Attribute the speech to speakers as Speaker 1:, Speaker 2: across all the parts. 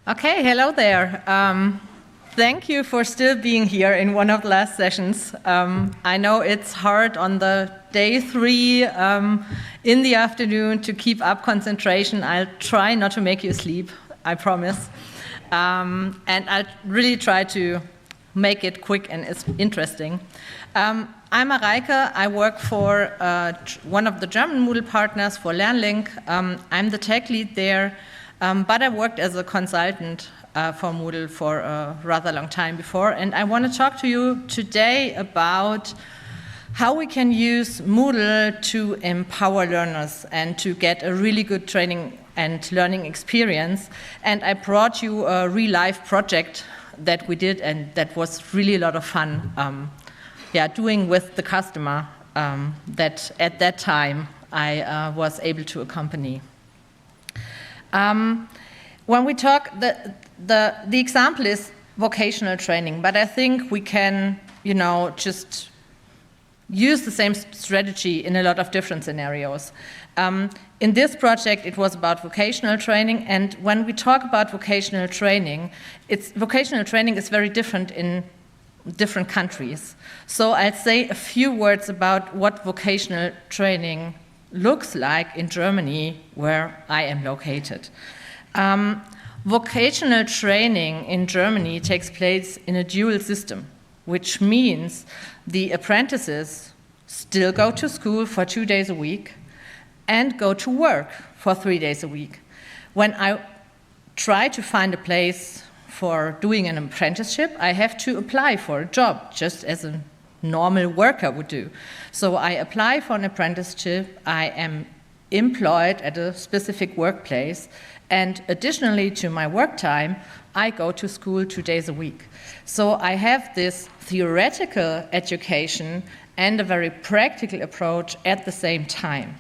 Speaker 1: Okay, hello there. Thank you for still being here in one of the last sessions. I know it's hard on the day 3 in the afternoon to keep up concentration. I'll try not to make you sleep, I promise. And I'll really try to make it quick and interesting. I'm Mareike. I work for one of the German Moodle partners for lern.link. I'm the tech lead there. But I worked as a consultant for Moodle for a rather long time before, and I want to talk to you today about how we can use Moodle to empower learners and to get a really good training and learning experience. And I brought you a real-life project that we did, and that was really a lot of fun doing with the customer that at that time I was able to accompany. When we talk, the example is vocational training, but I think we can, just use the same strategy in a lot of different scenarios. In this project, it was about vocational training, and when we talk about vocational training is very different in different countries. So I'd say a few words about what vocational training looks like in Germany, where I am located. Vocational training in Germany takes place in a dual system, which means the apprentices still go to school for 2 days a week and go to work for 3 days a week. When I try to find a place for doing an apprenticeship, I have to apply for a job, just as a normal worker would do. So I apply for an apprenticeship, I am employed at a specific workplace, and additionally to my work time, I go to school 2 days a week. So I have this theoretical education and a very practical approach at the same time,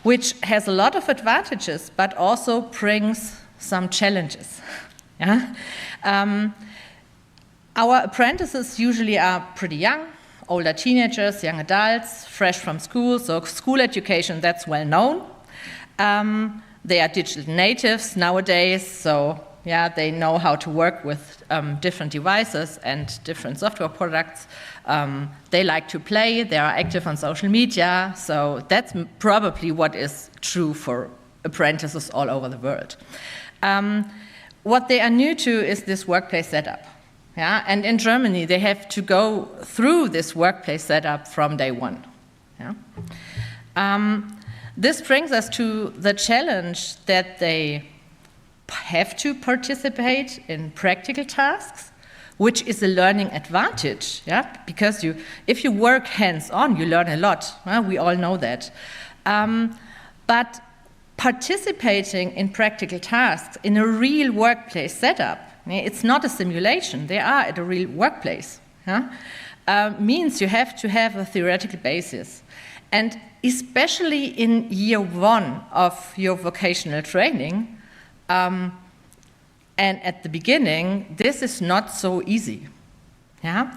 Speaker 1: which has a lot of advantages, but also brings some challenges. Our apprentices usually are pretty young, older teenagers, young adults, fresh from school, so school education, that's well known. They are digital natives nowadays, so they know how to work with different devices and different software products. They like to play, they are active on social media, so that's probably what is true for apprentices all over the world. What they are new to is this workplace setup. And in Germany, they have to go through this workplace setup from day one. This brings us to the challenge that they have to participate in practical tasks, which is a learning advantage, because if you work hands-on, you learn a lot. We all know that. But participating in practical tasks in a real workplace setup, it's not a simulation, they are at a real workplace, means you have to have a theoretical basis. And especially in year 1 of your vocational training, and at the beginning, this is not so easy. And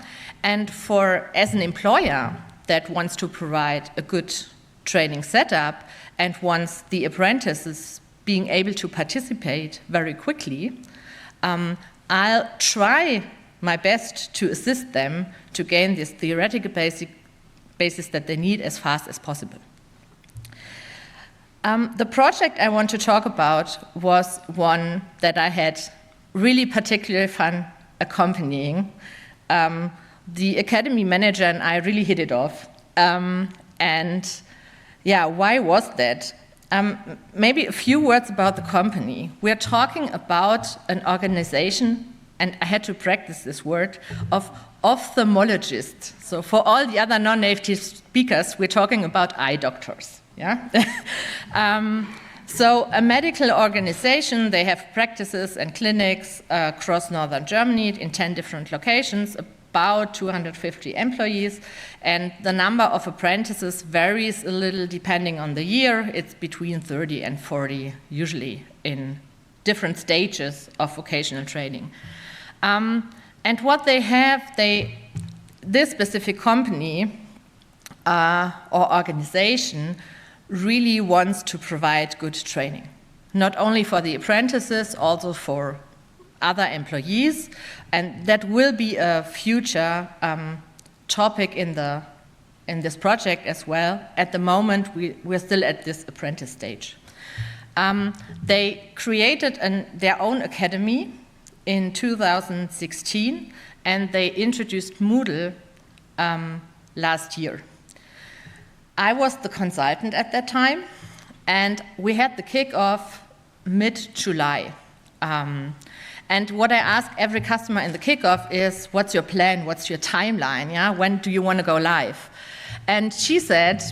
Speaker 1: as an employer that wants to provide a good training setup and wants the apprentices being able to participate very quickly, I'll try my best to assist them to gain this theoretical basis that they need as fast as possible. The project I want to talk about was one that I had really particularly fun accompanying. The academy manager and I really hit it off. Why was that? Maybe a few words about the company. We're talking about an organization, and I had to practice this word, of ophthalmologists. So for all the other non-native speakers, we're talking about eye doctors. So a medical organization, they have practices and clinics across northern Germany in 10 different locations, about 250 employees, and the number of apprentices varies a little depending on the year. It's between 30 and 40, usually in different stages of vocational training. And what they have, this specific company or organization really wants to provide good training, not only for the apprentices, also for other employees, and that will be a future topic in this project as well. At the moment, we're still at this apprentice stage. They created their own academy in 2016, and they introduced Moodle last year. I was the consultant at that time, and we had the kickoff mid-July. And what I ask every customer in the kickoff is, what's your plan, what's your timeline, yeah? When do you want to go live? And she said,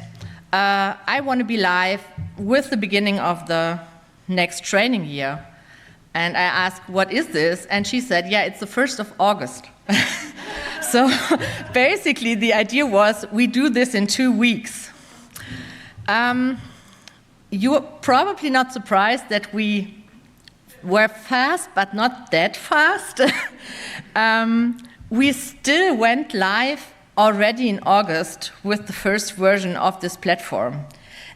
Speaker 1: I want to be live with the beginning of the next training year. And I asked, what is this? And she said, yeah, it's the 1st of August. So basically the idea was, we do this in 2 weeks. You're probably not surprised that we were fast, but not that fast. We still went live already in August with the first version of this platform.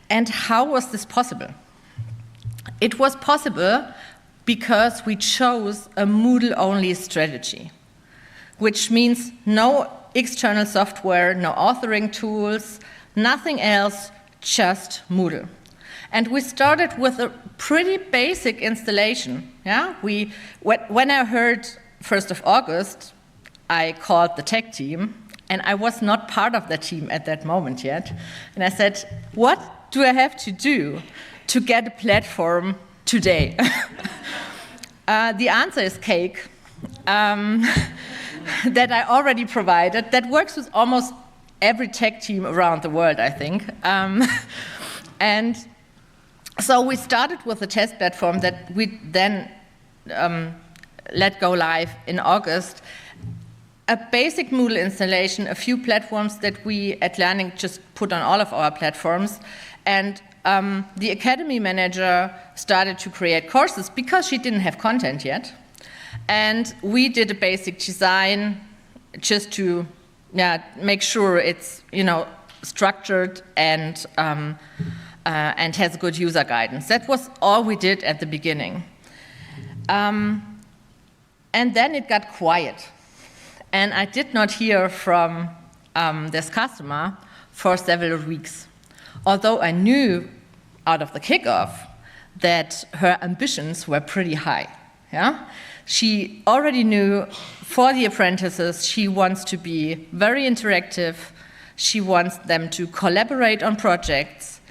Speaker 1: And how was this possible? It was possible because we chose a Moodle-only strategy, which means no external software, no authoring tools, nothing else, just Moodle. And we started with a pretty basic installation. Yeah? When I heard 1st of August, I called the tech team, and I was not part of the team at that moment yet. And I said, what do I have to do to get a platform today? The answer is cake that I already provided, that works with almost every tech team around the world, I think. And so we started with a test platform that we then let go live in August. A basic Moodle installation, a few platforms that we at Learning just put on all of our platforms. And the academy manager started to create courses because she didn't have content yet. And we did a basic design just to make sure it's structured and has a good user guidance. That was all we did at the beginning. And then it got quiet. And I did not hear from this customer for several weeks. Although I knew out of the kickoff that her ambitions were pretty high. Yeah? She already knew for the apprentices she wants to be very interactive, she wants them to collaborate on projects,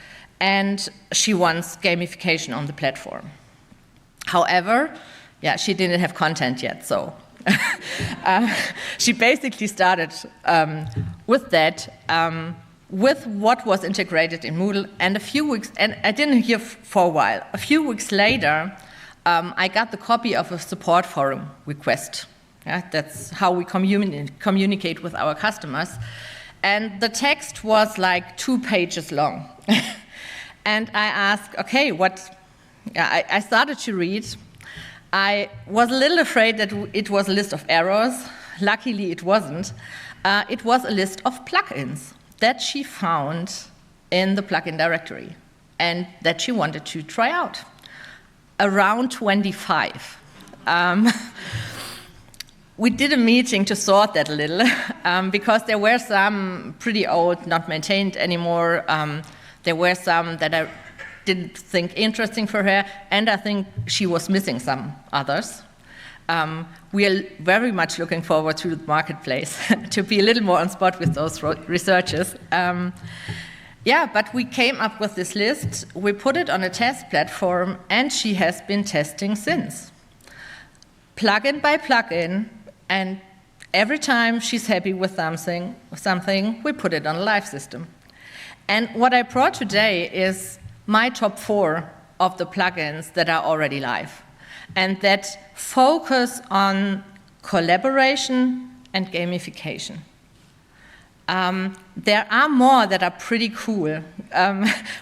Speaker 1: and she wants gamification on the platform. However, she didn't have content yet, so she basically started with that, with what was integrated in Moodle, and a few weeks, and I didn't hear for a while. A few weeks later, I got the copy of a support forum request. Yeah, that's how we communicate with our customers. And the text was like 2 pages long. And I asked, okay, I started to read. I was a little afraid that it was a list of errors. Luckily, it wasn't. It was a list of plugins that she found in the plugin directory and that she wanted to try out. Around 25. We did a meeting to sort that a little because there were some pretty old, not maintained anymore. There were some that I didn't think interesting for her, and I think she was missing some others. We are very much looking forward to the marketplace to be a little more on spot with those researchers. But we came up with this list, we put it on a test platform, and she has been testing since. Plugin by plugin, and every time she's happy with something, we put it on a live system. And what I brought today is my top 4 of the plugins that are already live, and that focus on collaboration and gamification. There are more that are pretty cool.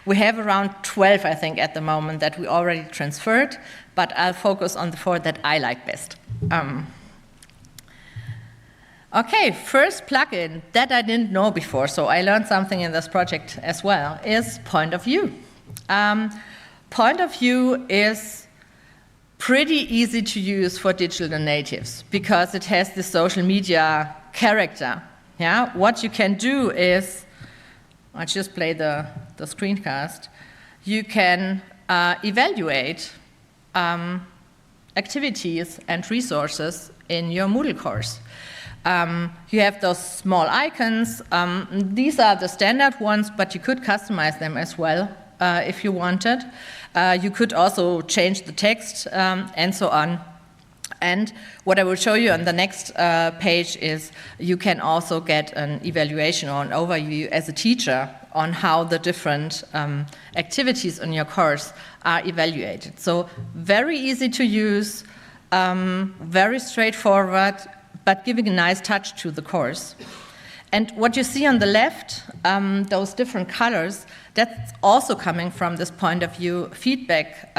Speaker 1: We have around 12, I think, at the moment that we already transferred, but I'll focus on the 4 that I like best. Okay, first plugin that I didn't know before, so I learned something in this project as well, is Point of View. Point of View is pretty easy to use for digital natives because it has the social media character. Yeah, what you can do is, I'll just play the screencast. You can evaluate activities and resources in your Moodle course. You have those small icons. These are the standard ones, but you could customize them as well if you wanted. You could also change the text and so on. And what I will show you on the next page is you can also get an evaluation or an overview as a teacher on how the different activities in your course are evaluated. So very easy to use, very straightforward, but giving a nice touch to the course. And what you see on the left, those different colors, that's also coming from this point of view feedback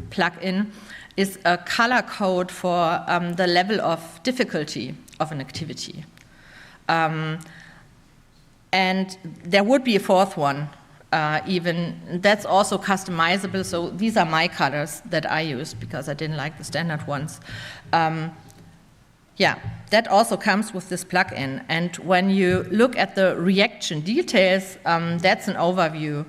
Speaker 1: plugin, is a color code for the level of difficulty of an activity. And there would be a fourth one, even. That's also customizable, so these are my colors that I used because I didn't like the standard ones. Yeah, that also comes with this plugin. And when you look at the reaction details, that's an overview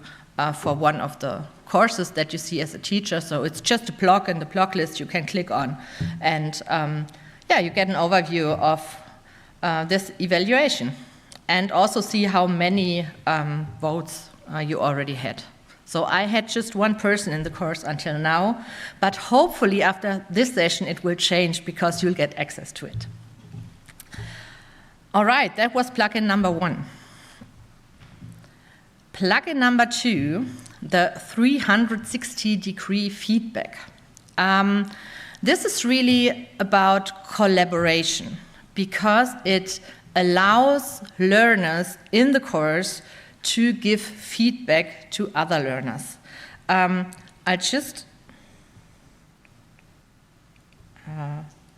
Speaker 1: for one of the courses that you see as a teacher. So it's just a block in the block list you can click on. And yeah, you get an overview of this evaluation and also see how many votes you already had. So I had just one person in the course until now, but hopefully after this session it will change because you'll get access to it. All right, that was plugin number 1. Plugin number 2, the 360-degree feedback. This is really about collaboration because it allows learners in the course to give feedback to other learners.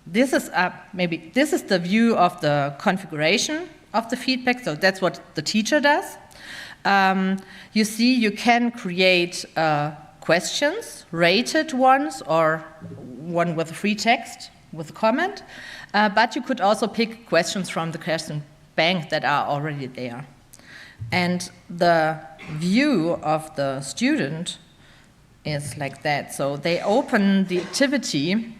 Speaker 1: This is the view of the configuration of the feedback, so that's what the teacher does. You see, you can create questions, rated ones, or one with free text with a comment, but you could also pick questions from the question bank that are already there. And the view of the student is like that. So they open the activity,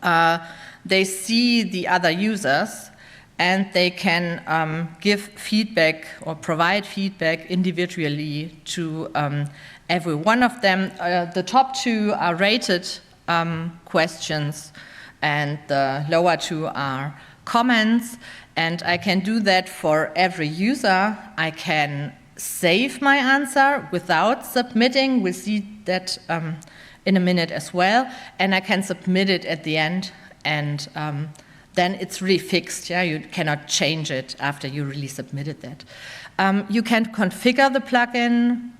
Speaker 1: they see the other users, and they can give feedback or provide feedback individually to every one of them. The top 2 are rated questions, and the lower 2 are comments. And I can do that for every user. I can save my answer without submitting. We'll see that in a minute as well. And I can submit it at the end, and then it's really fixed. Yeah? You cannot change it after you really submitted that. You can configure the plugin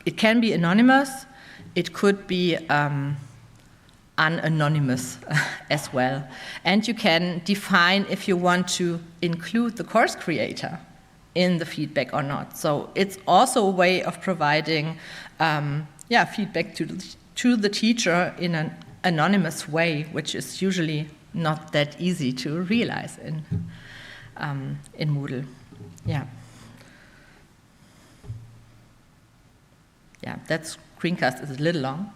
Speaker 1: it can be anonymous. It could be unanonymous as well. And you can define if you want to include the course creator in the feedback or not. So it's also a way of providing feedback to the teacher in an anonymous way, which is usually not that easy to realize in Moodle. Yeah, that screencast is a little long.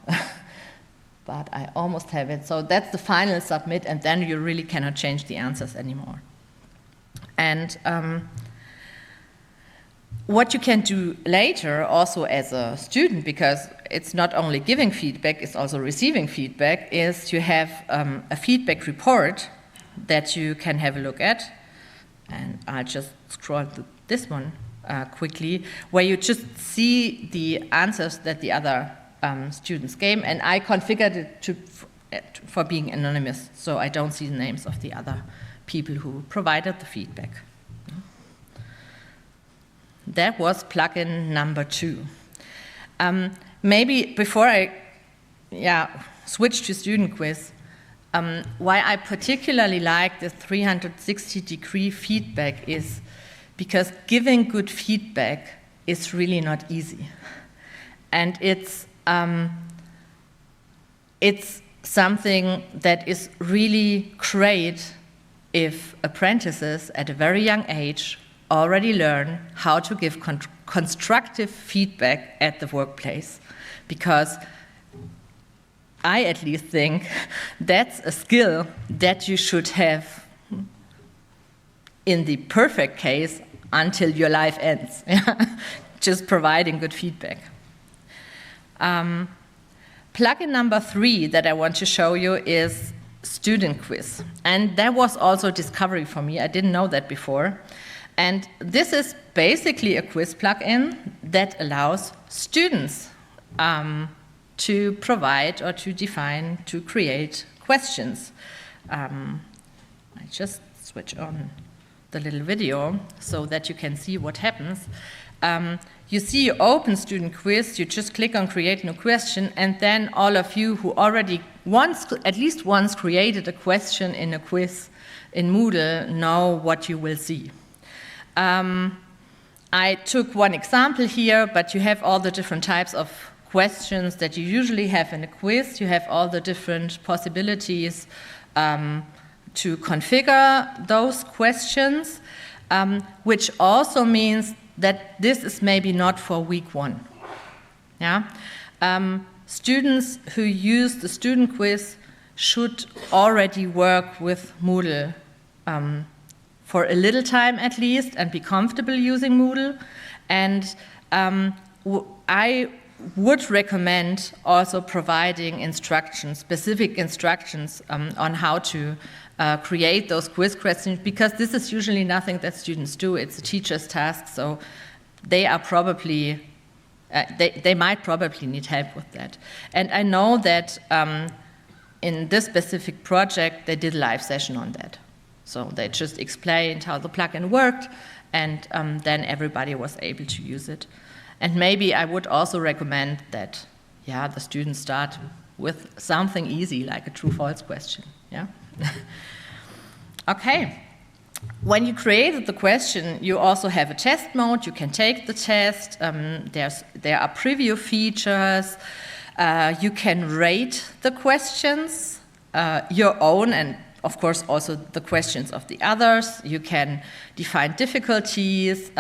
Speaker 1: But I almost have it. So that's the final submit, and then you really cannot change the answers anymore. And what you can do later also as a student, because it's not only giving feedback, it's also receiving feedback, is you have a feedback report that you can have a look at. And I'll just scroll through this one quickly, where you just see the answers that the other students gave, and I configured it for being anonymous, so I don't see the names of the other people who provided the feedback. That was plugin number 2. Maybe before I switch to student quiz, why I particularly like the 360-degree feedback is because giving good feedback is really not easy. And it's it's something that is really great if apprentices at a very young age already learn how to give constructive feedback at the workplace, because I at least think that's a skill that you should have in the perfect case until your life ends, just providing good feedback. Plugin number 3 that I want to show you is Student Quiz. And that was also a discovery for me. I didn't know that before. And this is basically a quiz plugin that allows students to provide or to define, to create questions. I just switch on the little video so that you can see what happens. You see, you open Student Quiz, you just click on Create New Question, and then all of you who already at least once created a question in a quiz in Moodle know what you will see. I took one example here, but you have all the different types of questions that you usually have in a quiz. You have all the different possibilities to configure those questions, which also means that this is maybe not for week 1. Yeah? Students who use the student quiz should already work with Moodle for a little time at least and be comfortable using Moodle. And I would recommend also providing instructions, specific instructions on how to create those quiz questions, because this is usually nothing that students do. It's a teacher's task, so they are probably, they might probably need help with that. And I know that in this specific project, they did a live session on that. So they just explained how the plugin worked, and then everybody was able to use it. And maybe I would also recommend that, yeah, the students start with something easy, like a true-false question, yeah? Okay. When you created the question, you also have a test mode. You can take the test. There are preview features. You can rate the questions, your own, and of course also the questions of the others. You can define difficulties.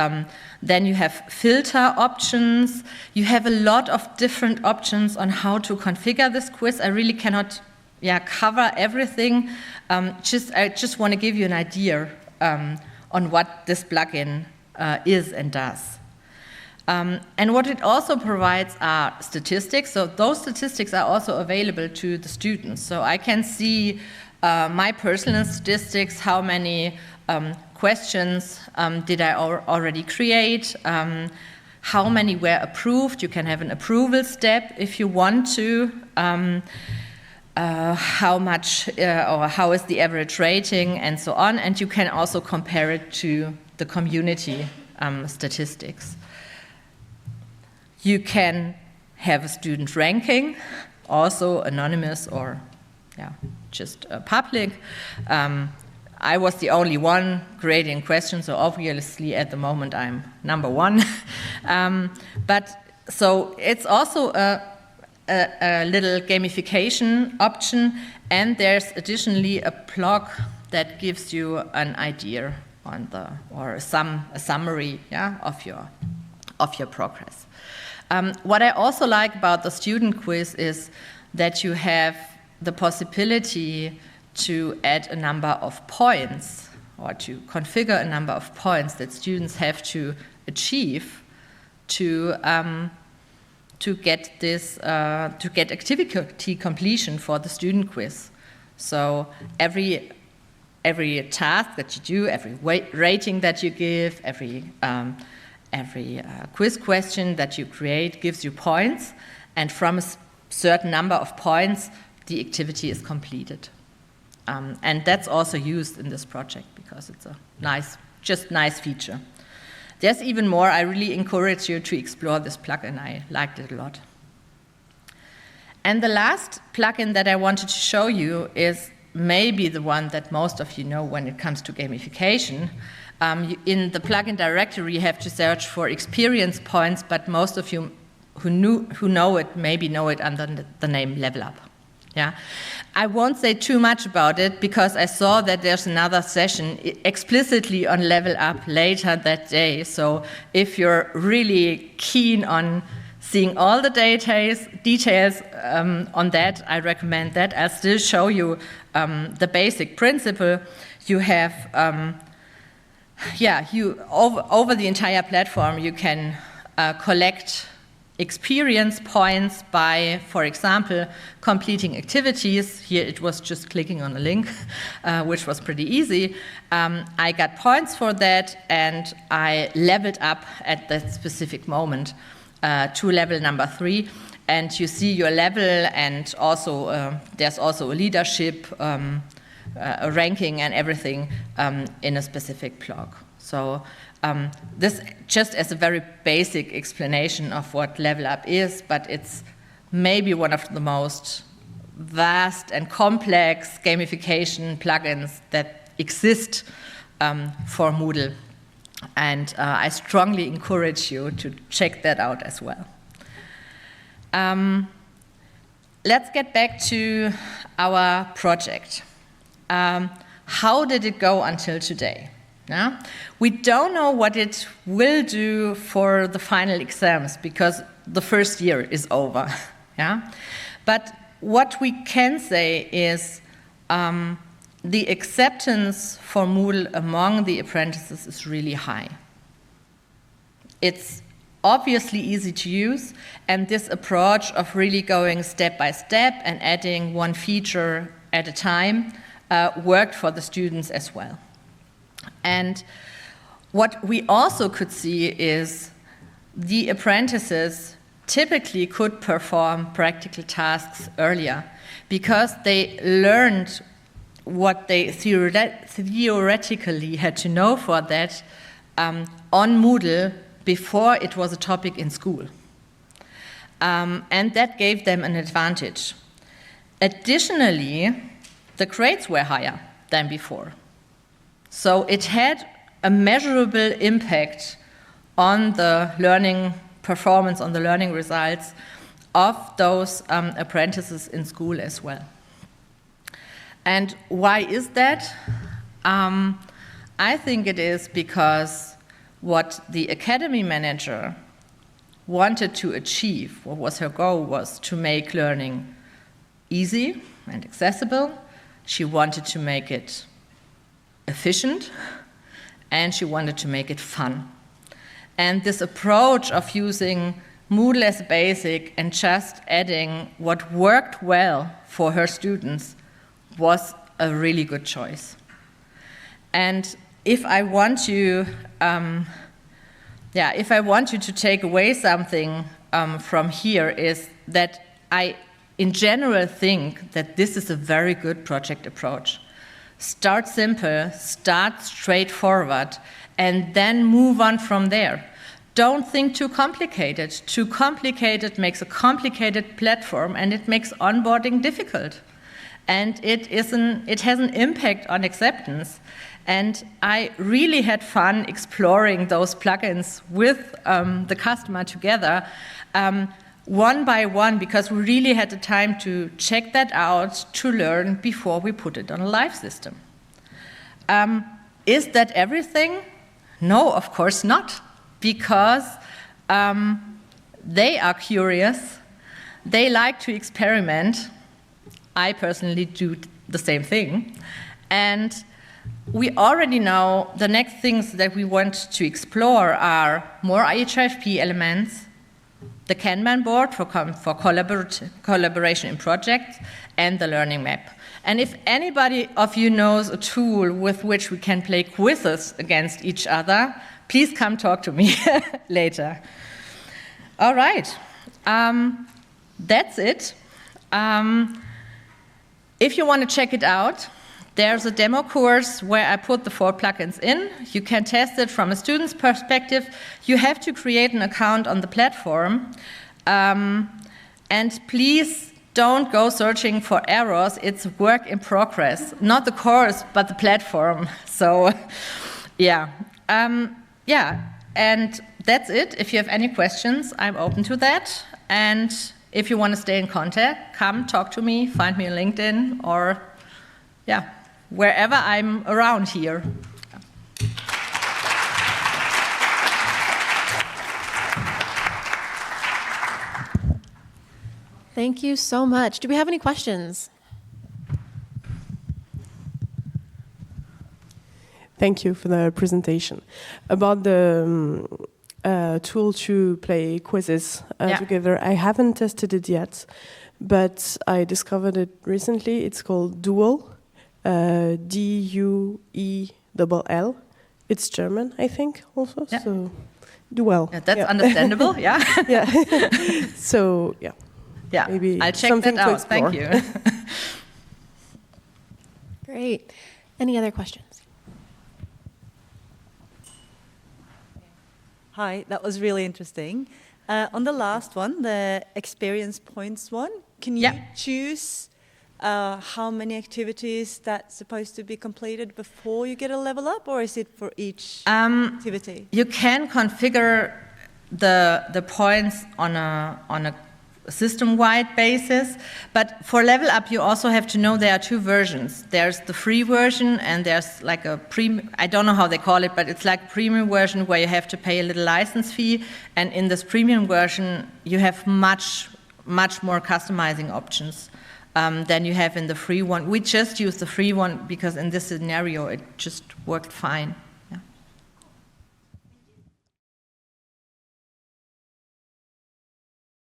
Speaker 1: Then you have filter options. You have a lot of different options on how to configure this quiz. I really cannot cover everything. I just want to give you an idea on what this plugin is and does. And what it also provides are statistics. So those statistics are also available to the students. So I can see my personal statistics, how many questions did I already create, how many were approved. You can have an approval step if you want to. How much or how is the average rating, and so on. And you can also compare it to the community statistics. You can have a student ranking, also anonymous or just public. I was the only one creating questions, so obviously at the moment I'm number 1. But so it's also a little gamification option, and there's additionally a blog that gives you an idea on or a summary of your progress. What I also like about the student quiz is that you have the possibility to add a number of points or to configure a number of points that students have to achieve to get this to get activity completion for the student quiz. So every task that you do, every rating that you give, every quiz question that you create gives you points, and from a certain number of points, the activity is completed. And that's also used in this project because it's a nice feature. There's even more. I really encourage you to explore this plugin. I liked it a lot. And the last plugin that I wanted to show you is maybe the one that most of you know when it comes to gamification. In the plugin directory, you have to search for experience points, but most of you who know it maybe know it under the name Level Up. Yeah, I won't say too much about it because I saw that there's another session explicitly on Level Up later that day. So if you're really keen on seeing all the details on that, I recommend that. I'll still show you the basic principle. You have, over the entire platform, you can collect experience points by, for example, completing activities. Here it was just clicking on a link, which was pretty easy. I got points for that, and I leveled up at that specific moment to level number 3. And you see your level, and also there's also a leadership, a ranking and everything in a specific blog. So this just as a very basic explanation of what Level Up is, but it's maybe one of the most vast and complex gamification plugins that exist for Moodle. And I strongly encourage you to check that out as well. Let's get back to our project. How did it go until today? Yeah? We don't know what it will do for the final exams because the first year is over. Yeah? But what we can say is the acceptance for Moodle among the apprentices is really high. It's obviously easy to use, and this approach of really going step by step and adding one feature at a time worked for the students as well. And what we also could see is the apprentices typically could perform practical tasks earlier because they learned what they theoretically had to know for that on Moodle before it was a topic in school. And that gave them an advantage. Additionally, the grades were higher than before. So it had a measurable impact on the learning performance, on the learning results of those apprentices in school as well. And why is that? I think it is because what the academy manager wanted to achieve, what was her goal, was to make learning easy and accessible. She wanted to make it efficient, and she wanted to make it fun. And this approach of using Moodle as basic and just adding what worked well for her students was a really good choice. And if I want you, to take away something from here, is that I, in general, think that this is a very good project approach. Start simple, start straightforward, and then move on from there. Don't think too complicated. Too complicated makes a complicated platform, and it makes onboarding difficult. And it has an impact on acceptance. And I really had fun exploring those plugins with the customer together, one by one, because we really had the time to check that out, to learn before we put it on a live system. Is that everything? No, of course not, because they are curious, they like to experiment. I personally do the same thing. And we already know the next things that we want to explore are more IHFP elements, the Kanban board for collaboration in projects, and the learning map. And if anybody of you knows a tool with which we can play quizzes against each other, please come talk to me later. All right, that's it. If you want to check it out, there's a demo course where I put the 4 plugins in. You can test it from a student's perspective. You have to create an account on the platform. And please don't go searching for errors. It's work in progress. Not the course, but the platform. So, yeah. And that's it. If you have any questions, I'm open to that. And if you want to stay in contact, come talk to me, find me on LinkedIn, or wherever I'm around here.
Speaker 2: Thank you so much. Do we have any questions?
Speaker 3: Thank you for the presentation. About the tool to play quizzes together, I haven't tested it yet, but I discovered it recently. It's called Duel, D-U-E-L-L. It's German, I think, also. Yeah. So, Duel.
Speaker 1: Yeah, that's understandable, yeah.
Speaker 3: Yeah. So, yeah.
Speaker 1: Yeah,
Speaker 3: maybe
Speaker 1: I'll check that out. Thank you.
Speaker 2: Great. Any other questions?
Speaker 4: Hi, that was really interesting. On the last one, the experience points one, can you choose how many activities that's supposed to be completed before you get a level up, or is it for each activity?
Speaker 1: You can configure the points on a system-wide basis, but for level up you also have to know there are two versions. There's the free version and there's like a I don't know how they call it, but it's like a premium version where you have to pay a little license fee, and in this premium version you have much more customizing options than you have in the free one. We just use the free one because in this scenario it just worked fine.